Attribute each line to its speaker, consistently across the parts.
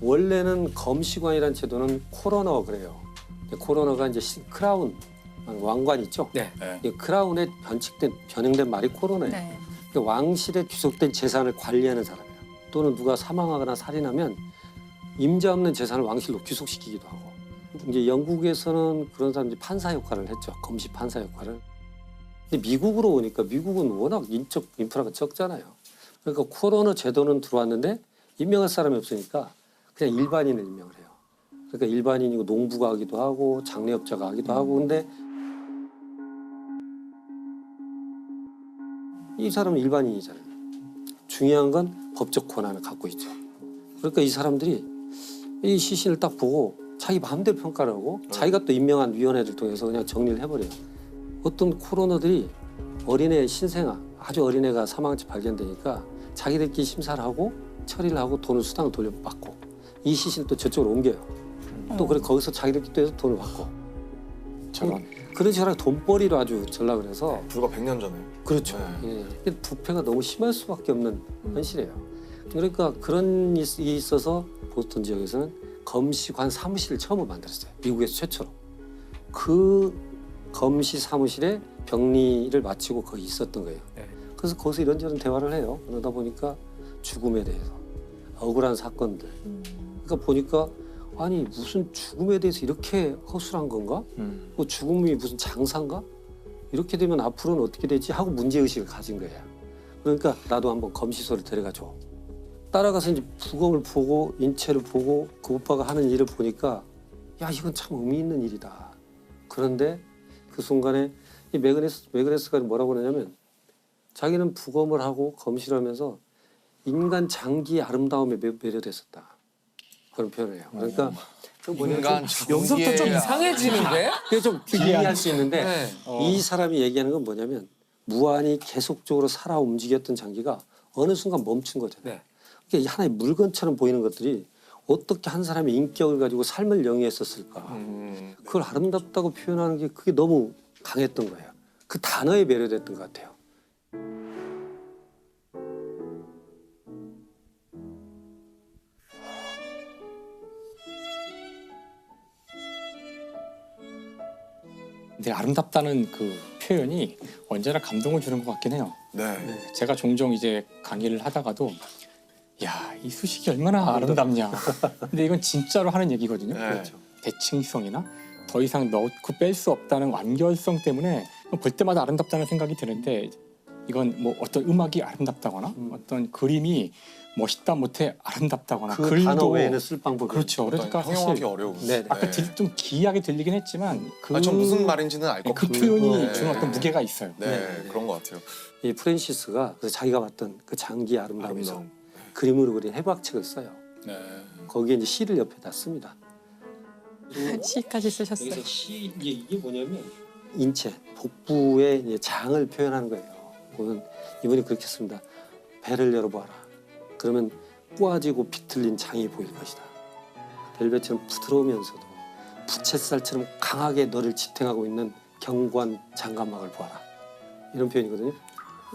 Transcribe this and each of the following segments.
Speaker 1: 원래는 검시관이라는 제도는 코로나가 그래요. 코로나가 이제 크라운 왕관 있죠.
Speaker 2: 네.
Speaker 1: 이 크라운에 변형된 말이 코로나예요.
Speaker 3: 네.
Speaker 1: 왕실에 귀속된 재산을 관리하는 사람이에요. 또는 누가 사망하거나 살인하면 임자 없는 재산을 왕실로 귀속시키기도 하고. 이제 영국에서는 그런 사람들이 판사 역할을 했죠. 검시 판사 역할을. 근데 미국으로 오니까 미국은 워낙 인적 인프라가 적잖아요. 그러니까 코로나 제도는 들어왔는데 임명할 사람이 없으니까 그냥 일반인을 임명을 해요. 그러니까 일반인이고 농부가 하기도 하고 장례업자가 하기도 하고. 근데 이 사람은 일반인이잖아요. 중요한 건 법적 권한을 갖고 있죠. 그러니까 이 사람들이 이 시신을 딱 보고 자기 마음대로 평가를 하고 자기가 또 임명한 위원회를 통해서 그냥 정리를 해버려요. 어떤 코로너들이 어린애 신생아, 아주 어린애가 사망한지 발견되니까 자기들끼리 심사를 하고 처리를 하고 돈을 수당을 돌려받고 이 시신을 또 저쪽으로 옮겨요. 또 그래 거기서 자기들끼리 또 해서 돈을 받고.
Speaker 2: 저런.
Speaker 1: 그런 식으로 돈벌이로 아주 전락을 해서.
Speaker 4: 불과 100년 전에.
Speaker 1: 그렇죠.
Speaker 4: 네.
Speaker 1: 예. 부패가 너무 심할 수밖에 없는 현실이에요. 그러니까 그런 일이 있어서 보스턴 지역에서는 검시관 사무실을 처음 만들었어요. 미국에서 최초로. 그 검시 사무실에 병리를 마치고 거기 있었던 거예요.
Speaker 2: 네.
Speaker 1: 그래서 거기서 이런저런 대화를 해요. 그러다 보니까 죽음에 대해서 억울한 사건들. 그러니까 보니까 아니 무슨 죽음에 대해서 이렇게 허술한 건가? 뭐 죽음이 무슨 장사인가? 이렇게 되면 앞으로는 어떻게 되지? 하고 문제의식을 가진 거예요. 그러니까 나도 한번 검시소를 데려가줘. 따라가서 이제 부검을 보고 인체를 보고 그 오빠가 하는 일을 보니까 야 이건 참 의미 있는 일이다. 그런데 그 순간에 이 매그네스가 뭐라고 그러냐면 자기는 부검을 하고 검시를 하면서 인간 장기의 아름다움에 매료됐었다. 그런 표현을 해요. 그러니까 그
Speaker 4: 인간
Speaker 2: 여기서부터 좀 이상해지는데?
Speaker 1: 그게 좀 이해할 수 있는데
Speaker 2: 네.
Speaker 1: 이 사람이 얘기하는 건 뭐냐면 무한히 계속적으로 살아 움직였던 장기가 어느 순간 멈춘 거잖아요.
Speaker 2: 네.
Speaker 1: 그게 하나의 물건처럼 보이는 것들이 어떻게 한 사람의 인격을 가지고 삶을 영위했었을까. 그걸 아름답다고 표현하는 게 그게 너무 강했던 거예요. 그 단어에 매료됐던 것 같아요.
Speaker 5: 근데 아름답다는 그 표현이 언제나 감동을 주는 것 같긴 해요.
Speaker 4: 네.
Speaker 5: 제가 종종 이제 강의를 하다가도 야, 이 수식이 얼마나 아름답냐. 근데 이건 진짜로 하는 얘기거든요.
Speaker 4: 네.
Speaker 1: 그렇죠.
Speaker 5: 대칭성이나 더 이상 넣고 뺄 수 없다는 완결성 때문에 볼 때마다 아름답다는 생각이 드는데 이건 뭐 어떤 음악이 아름답다거나 어떤 그림이 멋있다 못해 아름답다거나
Speaker 1: 그
Speaker 5: 글도
Speaker 1: 단어 외에는 쓸 방법이
Speaker 5: 그렇죠. 그러니까
Speaker 4: 형용하기
Speaker 5: 사실
Speaker 4: 어려운.
Speaker 1: 네.
Speaker 5: 아까 좀 기이하게 들리긴 했지만 그,
Speaker 4: 전 무슨 말인지는 알 것
Speaker 5: 그
Speaker 4: 같아요.
Speaker 5: 표현이
Speaker 4: 네.
Speaker 5: 주는 어떤 무게가 있어요.
Speaker 4: 네,
Speaker 1: 네.
Speaker 4: 그런 것 같아요.
Speaker 1: 이 프랜시스가 그래서 자기가 봤던 그 장기의 아름다움에서
Speaker 4: 아름다움.
Speaker 1: 그림으로 그린 해부학책을 써요.
Speaker 4: 네.
Speaker 1: 거기에 이제 시를 옆에다 씁니다.
Speaker 3: 시까지 쓰셨어요.
Speaker 1: 여기서 시 이게 뭐냐면 인체 복부의 이제 장을 표현하는 거예요. 보면 이분이 그렇게 씁니다. 배를 열어보아라. 그러면 꼬아지고 비틀린 장이 보일 것이다. 벨벳처럼 부드러우면서도 부채살처럼 강하게 너를 지탱하고 있는 견고한 장관막을 보아라. 이런 표현이거든요.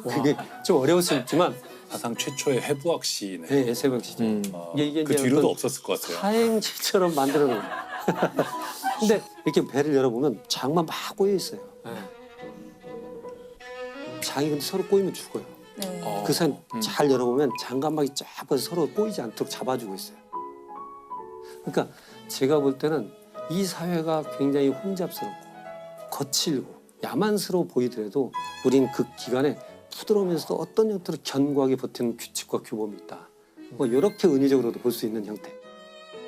Speaker 1: 그게 좀 어려울 수 있지만
Speaker 6: 사상 최초의 해부학 시네.
Speaker 1: 네, 새벽 시죠. 이게
Speaker 6: 그
Speaker 1: 이제
Speaker 6: 뒤로도
Speaker 1: 어떤
Speaker 6: 없었을 것 같아요.
Speaker 1: 사행시처럼 만들어 놓은 거예요. 근데 이렇게 배를 열어보면 장만 막 꼬여 있어요. 장이 근데 서로 꼬이면 죽어요.
Speaker 3: 네.
Speaker 1: 그 사람 잘 열어보면 장관막이 쫙 퍼서 서로 꼬이지 않도록 잡아주고 있어요. 그러니까 제가 볼 때는 이 사회가 굉장히 혼잡스럽고 거칠고 야만스러워 보이더라도 우린 그 기간에 부드러우면서도 어떤 형태로 견고하게 버티는 규칙과 규범이 있다. 뭐 이렇게 은유적으로도 볼 수 있는 형태.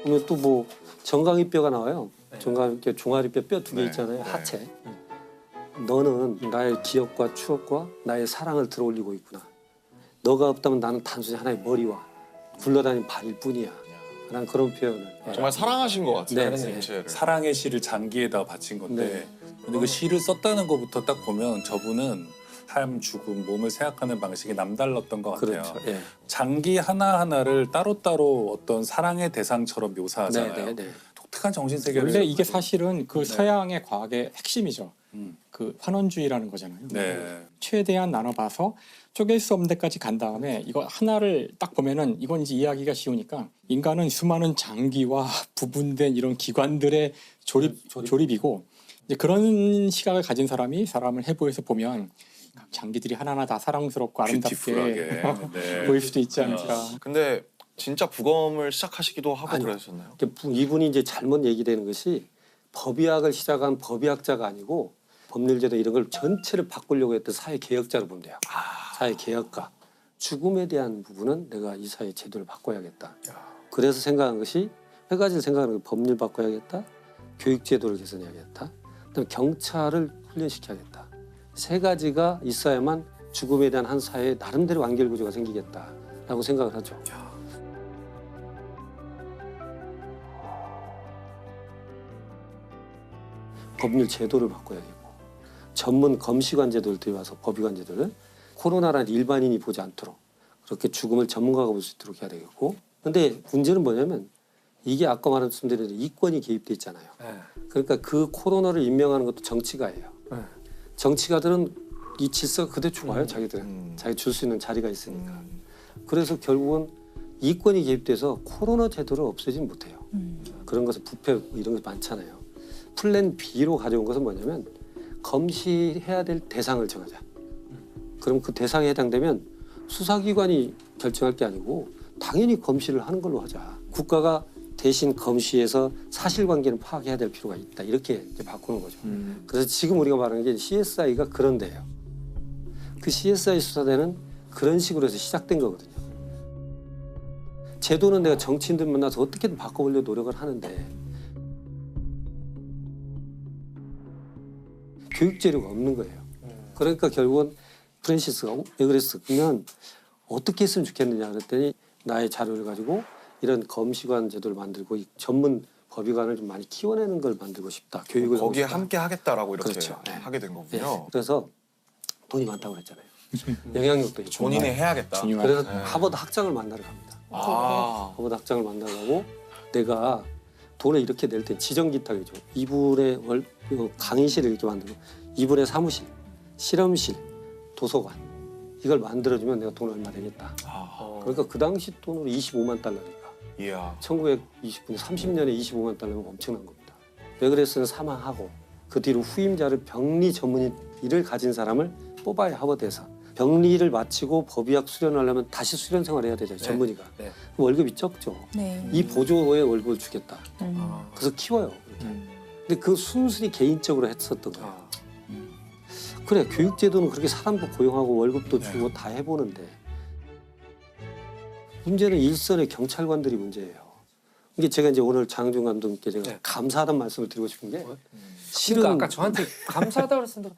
Speaker 1: 그러면 또 뭐 정강이뼈가 나와요. 정강이뼈, 종아리뼈 뼈 두 개
Speaker 4: 네.
Speaker 1: 있잖아요.
Speaker 4: 네.
Speaker 1: 하체. 너는 나의 기억과 추억과 나의 사랑을 들어올리고 있구나. 너가 없다면 나는 단순히 하나의 머리와 굴러다니는 발일 뿐이야. 라는 그런 표현을.
Speaker 4: 정말 사랑하신 것 같아요.
Speaker 1: 네, 네.
Speaker 4: 인체를.
Speaker 6: 사랑의 시를 장기에다 바친 건데
Speaker 1: 네.
Speaker 6: 근데 그 시를 썼다는 것부터 딱 보면 저분은 삶, 죽음, 몸을 생각하는 방식이 남달랐던 것 같아요.
Speaker 1: 그렇죠. 예.
Speaker 6: 장기 하나하나를 따로따로 어떤 사랑의 대상처럼 묘사하잖아요.
Speaker 1: 네, 네, 네.
Speaker 6: 독특한 정신 세계를.
Speaker 5: 원래 이게 사실은 그 서양의 과학의 핵심이죠.
Speaker 6: 음.
Speaker 5: 그 환원주의라는 거잖아요.
Speaker 6: 네.
Speaker 5: 최대한 나눠봐서 쪼갤 수 없는 데까지 간 다음에 이거 하나를 딱 보면은 이건 이제 이해하기가 쉬우니까 인간은 수많은 장기와 부분된 이런 기관들의 조립이고 이제 그런 시각을 가진 사람이 사람을 해부해서 보면 각 장기들이 하나하나 다 사랑스럽고 아름답게
Speaker 6: 뷰티풀하게. 네.
Speaker 5: 보일 수도 있지 않을까.
Speaker 4: 근데 진짜 부검을 시작하시기도 하고
Speaker 1: 아니요.
Speaker 4: 그러셨나요?
Speaker 1: 이분이 이제 잘못 얘기되는 것이 법의학을 시작한 법의학자가 아니고 법률제도 이런 걸 전체를 바꾸려고 했던 사회개혁자로 보면 돼요. 사회개혁가. 죽음에 대한 부분은 내가 이 사회 제도를 바꿔야겠다. 그래서 생각한 것이 세 가지를 생각하는 거예요. 법률 바꿔야겠다. 교육제도를 개선해야겠다. 그다음에 경찰을 훈련시켜야겠다. 세 가지가 있어야만 죽음에 대한 한 사회의 나름대로 완결구조가 생기겠다라고 생각을 하죠. 법률 제도를 바꿔야겠고 전문 검시관 제도를 들여와서 법의관 제도를 코로나란 일반인이 보지 않도록 그렇게 죽음을 전문가가 볼 수 있도록 해야 되겠고 근데 문제는 뭐냐면 이게 아까 말씀드린 대로 이권이 개입돼 있잖아요. 그러니까 그 코로나를 임명하는 것도 정치가예요. 정치가들은 이 질서가 그대로 좋아요. 자기들은. 자기 줄 수 있는 자리가 있으니까. 그래서 결국은 이권이 개입돼서 코로나 제도를 없애지는 못해요. 그런 것은 부패 이런 게 많잖아요. 플랜 B로 가져온 것은 뭐냐면 검시해야 될 대상을 정하자. 그럼 그 대상에 해당되면 수사기관이 결정할 게 아니고 당연히 검시를 하는 걸로 하자. 국가가 대신 검시해서 사실관계는 파악해야 될 필요가 있다. 이렇게 이제 바꾸는 거죠. 그래서 지금 우리가 말하는 게 CSI가 그런 데예요. 그 CSI 수사대는 그런 식으로 해서 시작된 거거든요. 제도는 내가 정치인들 만나서 어떻게든 바꿔보려고 노력을 하는데 교육 재료가 없는 거예요. 그러니까 결국은 프랜시스가 왜 그랬어? 그러면 어떻게 했으면 좋겠느냐 그랬더니 나의 자료를 가지고 이런 검시관 제도를 만들고 이 전문 법의관을 좀 많이 키워내는 걸 만들고 싶다. 교육을 하고
Speaker 4: 거기에
Speaker 1: 싶다.
Speaker 4: 함께 하겠다라고 이렇게
Speaker 1: 그렇죠. 네.
Speaker 4: 하게 된
Speaker 1: 네.
Speaker 4: 거군요.
Speaker 1: 그래서 돈이 많다고 그랬잖아요. 영향력도 있고.
Speaker 4: 본인이 해야겠다.
Speaker 5: 중요한.
Speaker 1: 그래서
Speaker 4: 네.
Speaker 1: 하버드 학장을 만나러 갑니다.
Speaker 4: 아,
Speaker 1: 하버드 학장을 만나러 가고 내가 돈을 이렇게 낼 때 지정기탁이죠. 이분의 강의실을 이렇게 만들고 이분의 사무실, 실험실, 도서관 이걸 만들어주면 내가 돈 얼마 되겠다. 그러니까 그 당시 돈으로 25만 달러니까.
Speaker 4: 이야.
Speaker 1: 1920년 30년에 25만 달러면 엄청난 겁니다. 베그레스는 사망하고 그 뒤로 후임자를 병리 전문의 일을 가진 사람을 뽑아야 하버드에서 병리를 마치고 법의학 수련을 하려면 다시 수련 생활을 해야 되잖아요. 전문의가.
Speaker 4: 네.
Speaker 1: 그럼 월급이 적죠.
Speaker 3: 네.
Speaker 1: 이 보조의 월급을 주겠다.
Speaker 3: 음.
Speaker 1: 그래서 키워요. 근데 그 순순히 개인적으로 했었던 거예요. 그래 교육제도는 그렇게 사람도 고용하고 월급도 주고 다 해보는데 문제는 일선의 경찰관들이 문제예요. 이게 제가 이제 오늘 장항준 감독님께 제가 감사하다는 말씀을 드리고 싶은 게 실은
Speaker 2: 그러니까 아까 저한테 감사하다 그랬는데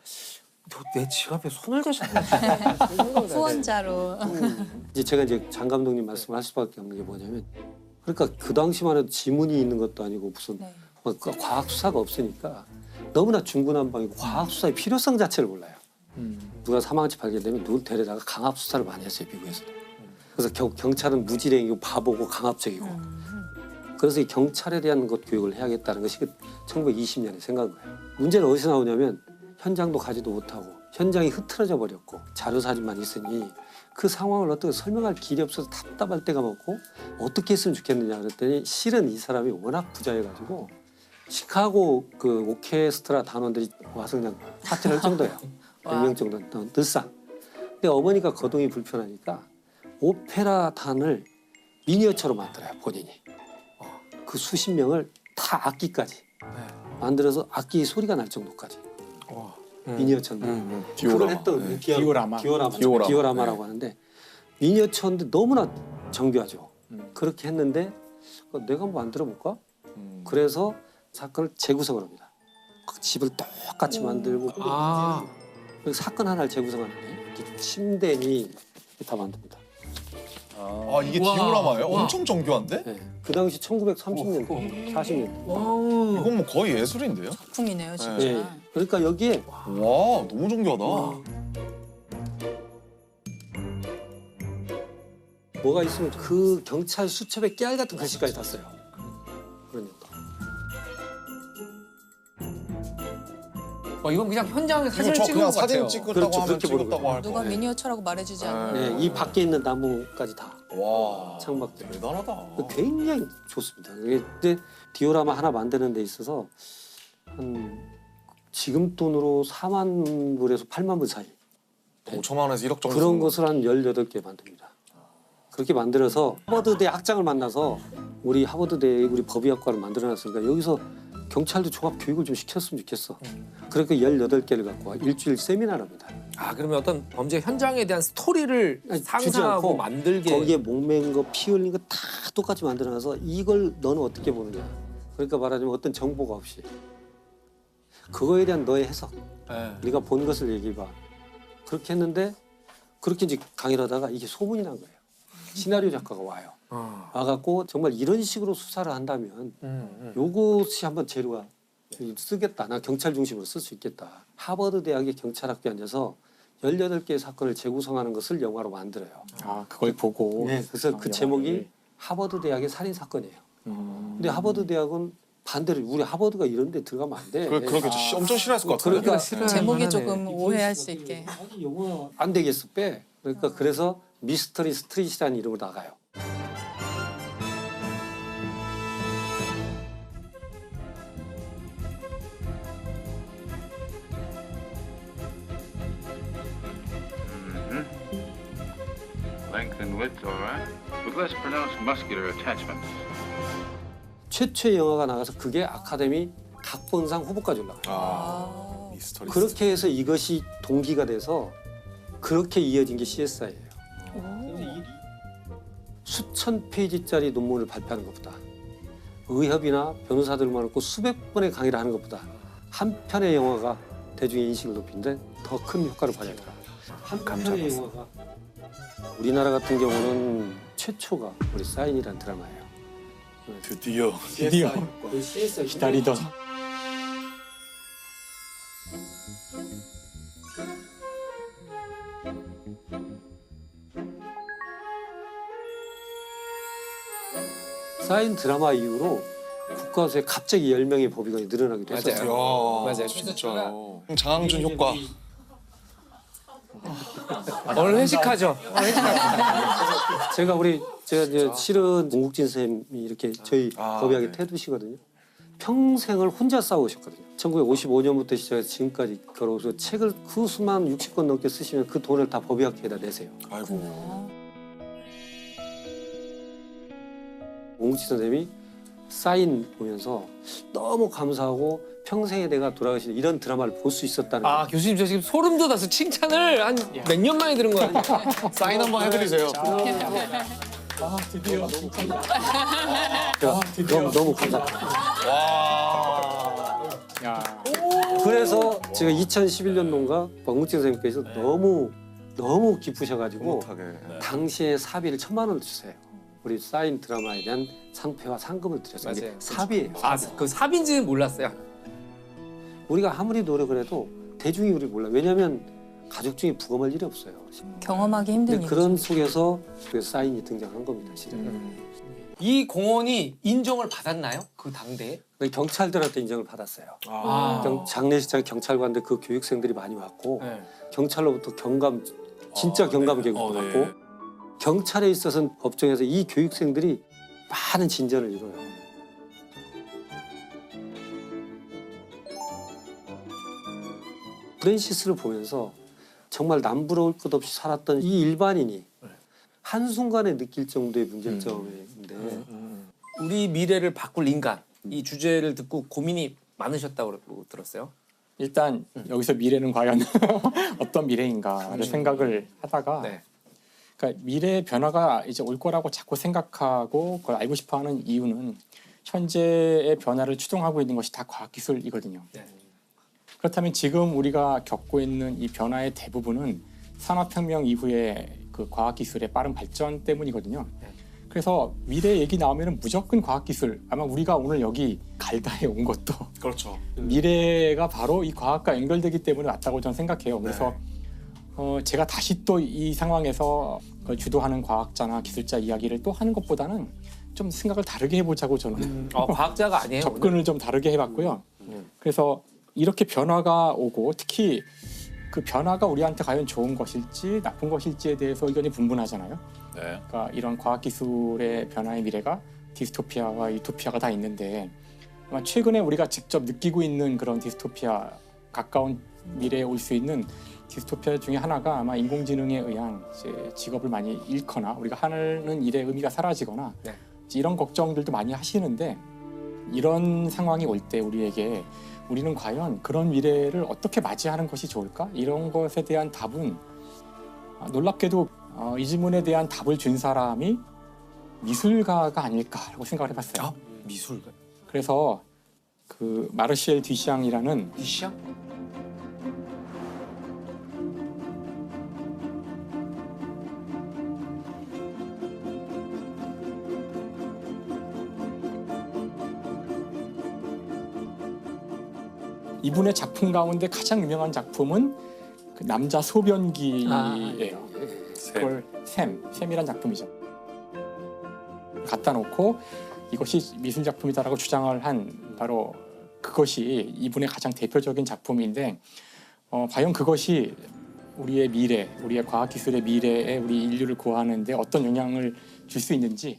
Speaker 2: 내 지갑에 손을 대셨네.
Speaker 3: 후원자로.
Speaker 1: 이제 제가 이제 장 감독님 말씀을 할 수밖에 없는 게 뭐냐면 그러니까 그 당시만 해도 지문이 있는 것도 아니고 무슨
Speaker 3: 네.
Speaker 1: 뭐 과학 수사가 없으니까 너무나 중구난방이고 과학 수사의 필요성 자체를 몰라요. 누가 사망한지 발견되면 누굴 데려다가 강압 수사를 많이 했어요 미국에서도. 그래서 경찰은 무지랭이고 바보고 강압적이고. 그래서 이 경찰에 대한 것 교육을 해야겠다는 것이 1920년에 생각한 거예요. 문제는 어디서 나오냐면 현장도 가지도 못하고 현장이 흐트러져 버렸고 자료 사진만 있으니 그 상황을 어떻게 설명할 길이 없어서 답답할 때가 많고 어떻게 했으면 좋겠느냐 그랬더니 실은 이 사람이 워낙 부자여가지고 시카고 그 오케스트라 단원들이 와서 그냥 파티를 할 정도예요. 100명 정도 늘상. 근데 어머니가 거동이 불편하니까 오페라 단을 미니어처로 만들어요 본인이. 그 수십 명을 다 악기까지 만들어서 악기 소리가 날 정도까지 미니어처인데 그걸 했던 디오라마라고 하는데 미니어처인데 너무나 정교하죠. 그렇게 했는데 내가 한번 만들어 볼까? 그래서 사건을 재구성을 합니다. 그 집을 똑같이 만들고 그리고 사건 하나를 재구성하는데 이렇게 침대니 다 만듭니다.
Speaker 4: 아 이게 디오라마예요? 엄청 정교한데?
Speaker 1: 네. 그 당시 1930년대, 40년대.
Speaker 4: 이건 뭐 거의 예술인데요?
Speaker 3: 작품이네요, 진짜.
Speaker 1: 네. 그러니까 여기에
Speaker 4: 와 너무 정교하다.
Speaker 1: 뭐가 있으면 그 경찰 수첩에 깨알 같은 글씨까지 다 써요. 그런 용도.
Speaker 2: 이건 그냥 현장에 사진을
Speaker 4: 저
Speaker 2: 찍은
Speaker 4: 그냥
Speaker 2: 것 같아요.
Speaker 4: 사진 찍었다고
Speaker 1: 그렇죠,
Speaker 4: 하면
Speaker 1: 그렇게 보는
Speaker 4: 찍었다고 할
Speaker 3: 누가
Speaker 4: 거.
Speaker 3: 미니어처라고 말해주지 않아요.
Speaker 1: 네, 이 밖에 있는 나무까지 다
Speaker 4: 와,
Speaker 1: 창밖들.
Speaker 4: 대단하다.
Speaker 1: 굉장히 좋습니다. 근데 디오라마 하나 만드는 데 있어서 한 지금 돈으로 4만 불에서 8만 불 사이
Speaker 4: 5천만 원에서 1억 정도.
Speaker 1: 그런
Speaker 4: 쓰는
Speaker 1: 것을 한 18개 만듭니다. 그렇게 만들어서 하버드대 학장을 만나서 우리 하버드대 우리 법의학과를 만들어놨으니까 여기서 경찰도 종합 교육을 좀 시켰으면 좋겠어. 그러니까 18개를 갖고 와 일주일 세미나를 합니다.
Speaker 2: 그러면 어떤 범죄 현장에 대한 스토리를
Speaker 1: 아니, 주지
Speaker 2: 상상하고
Speaker 1: 않고
Speaker 2: 만들게.
Speaker 1: 거기에 목맨 거, 피 흘린 거 다 똑같이 만들어놔서 이걸 너는 어떻게 보느냐. 그러니까 말하자면 어떤 정보가 없이 그거에 대한 너의 해석,
Speaker 2: 네.
Speaker 1: 네가 본 것을 얘기해봐. 그렇게 했는데 그렇게 이제 강의를 하다가 이게 소문이 난 거예요. 시나리오 작가가 와요. 와갖고 정말 이런 식으로 수사를 한다면 요것이 한번 재료가 쓰겠다. 나 경찰 중심으로 쓸 수 있겠다. 하버드 대학의 경찰학교에 앉아서 18개의 사건을 재구성하는 것을 영화로 만들어요.
Speaker 5: 아 그걸 보고.
Speaker 1: 네, 그래서 그
Speaker 5: 영화를.
Speaker 1: 제목이 하버드 대학의 살인 사건이에요. 근데 하버드 대학은 반대로 우리 하버드가 이런 데 들어가면 안 돼.
Speaker 4: 그러겠죠. 엄청 싫어했을 것 같아요.
Speaker 1: 그러니까
Speaker 3: 제목이 조금 오해할 수 있게.
Speaker 1: 아니 영화 안 되겠어 빼. 그러니까 그래서 미스터리 스트릿이라는 이름으로 나가요.
Speaker 7: Length and width, all right. With less pronounced muscular attachments.
Speaker 1: 최초의 영화가 나가서 그게 아카데미 각본상 후보까지 올라가요.
Speaker 4: 아, 미스터리.
Speaker 1: 그렇게 해서 이것이 동기가 돼서 그렇게 이어진 게 CSI예요. 수천 페이지짜리 논문을 발표하는 것보다 의협이나 변호사들 많고 수백 번의 강의를 하는 것보다 한 편의 영화가 대중의 인식을 높이는데 더 큰 효과를 발휘하더라. 한 편의 영화가 우리나라 같은 경우는 최초가 우리 사인이라는 드라마예요.
Speaker 4: 드디어.
Speaker 5: 드디어
Speaker 1: CSI
Speaker 5: 기다리던.
Speaker 1: 사인 드라마 이후로 국가수에 갑자기 10명의 법의관이 늘어나기도
Speaker 2: 맞아요.
Speaker 1: 했어요.
Speaker 2: 맞아요.
Speaker 4: 진짜요. 장항준 효과.
Speaker 2: 오늘 회식하죠.
Speaker 1: 제가 이제 실은 공국진 선생님이 이렇게 저희 법의학의
Speaker 4: 네.
Speaker 1: 태두시거든요. 평생을 혼자 싸우셨거든요. 1955년부터 시작해서 지금까지 걸어서 책을 그 수만 60권 넘게 쓰시면 그 돈을 다 법의학회에다 내세요.
Speaker 4: 아이고.
Speaker 1: 공국진 선생님이 사인 보면서 너무 감사하고 평생에 내가 돌아가신 이런 드라마를 볼 수 있었다는 거예요.
Speaker 2: 교수님 저 지금 소름 돋아서 칭찬을 한 몇 년 만에 들은 거예요.
Speaker 4: 사인 한번 해드리세요.
Speaker 5: 아 드디어.
Speaker 1: 너무 감사합니다.
Speaker 4: 와.
Speaker 5: 야.
Speaker 1: 그래서 제가 2011년도인가 공국진 선생님께서 너무 기쁘셔가지고
Speaker 4: 못하게.
Speaker 1: 당시에 사비를 1,000만 원을 주세요. 우리 사인 드라마에 대한 상패와 상금을 드렸어요. 이게
Speaker 2: 맞아요.
Speaker 1: 사비예요.
Speaker 2: 그 삽인지는 몰랐어요.
Speaker 1: 우리가 아무리 노력을 해도 대중이 우리를 몰라. 왜냐하면 가족 중에 부검할 일이 없어요.
Speaker 3: 경험하기 힘든
Speaker 1: 근데
Speaker 3: 일이죠.
Speaker 1: 그런 속에서 그 사인이 등장한 겁니다. 진짜.
Speaker 2: 이 공원이 인정을 받았나요? 그 당대에?
Speaker 1: 경찰들한테 인정을 받았어요. 장례식장 경찰관들 그 교육생들이 많이 왔고
Speaker 2: 네.
Speaker 1: 경찰로부터 경감 진짜 경감 교육도 받고 경찰에 있어서는 법정에서 이 교육생들이 많은 진전을 이뤄요. 프랜시스를 보면서 정말 남부러울 것 없이 살았던 이 일반인이 한순간에 느낄 정도의 문제점인데
Speaker 2: 우리 미래를 바꿀 인간 이 주제를 듣고 고민이 많으셨다고 들었어요.
Speaker 5: 일단 여기서 미래는 과연 어떤 미래인가를 생각을 하다가
Speaker 2: 네.
Speaker 5: 그러니까 미래의 변화가 이제 올 거라고 자꾸 생각하고 그걸 알고 싶어하는 이유는 현재의 변화를 추동하고 있는 것이 다 과학기술이거든요.
Speaker 2: 네.
Speaker 5: 그렇다면 지금 우리가 겪고 있는 이 변화의 대부분은 산업혁명 이후의 그 과학기술의 빠른 발전 때문이거든요. 그래서 미래 얘기 나오면 무조건 과학기술. 아마 우리가 오늘 여기 갈다에 온 것도
Speaker 4: 그렇죠.
Speaker 5: 미래가 바로 이 과학과 연결되기 때문에 왔다고 저는 생각해요. 그래서 제가 다시 또 이 상황에서 그걸 주도하는 과학자나 기술자 이야기를 또 하는 것보다는 좀 생각을 다르게 해보자고 저는
Speaker 2: 과학자가 아니에요.
Speaker 5: 접근을 좀 다르게 해봤고요. 그래서 이렇게 변화가 오고 특히 그 변화가 우리한테 과연 좋은 것일지 나쁜 것일지에 대해서 의견이 분분하잖아요.
Speaker 6: 네.
Speaker 5: 그러니까 이런 과학기술의 변화의 미래가 디스토피아와 유토피아가 다 있는데 아마 최근에 우리가 직접 느끼고 있는 그런 디스토피아 가까운 미래에 올 수 있는 디스토피아 중에 하나가 아마 인공지능에 의한 이제 직업을 많이 잃거나 우리가 하는 일의 의미가 사라지거나
Speaker 2: 네.
Speaker 5: 이런 걱정들도 많이 하시는데 이런 상황이 올 때 우리에게 우리는 과연 그런 미래를 어떻게 맞이하는 것이 좋을까? 이런 것에 대한 답은 놀랍게도 이 질문에 대한 답을 준 사람이 미술가가 아닐까라고 생각을 해봤어요.
Speaker 2: 아, 미술가.
Speaker 5: 그래서 그 마르시엘 듀샹이라는
Speaker 2: 디시아?
Speaker 5: 이분의 작품 가운데 가장 유명한 작품은 그 남자 소변기예요. 그걸 샘이란 작품이죠. 갖다 놓고 이것이 미술 작품이다라고 주장을 한 바로 그것이 이분의 가장 대표적인 작품인데 과연 그것이 우리의 미래, 우리의 과학기술의 미래에 우리 인류를 구하는데 어떤 영향을 줄 수 있는지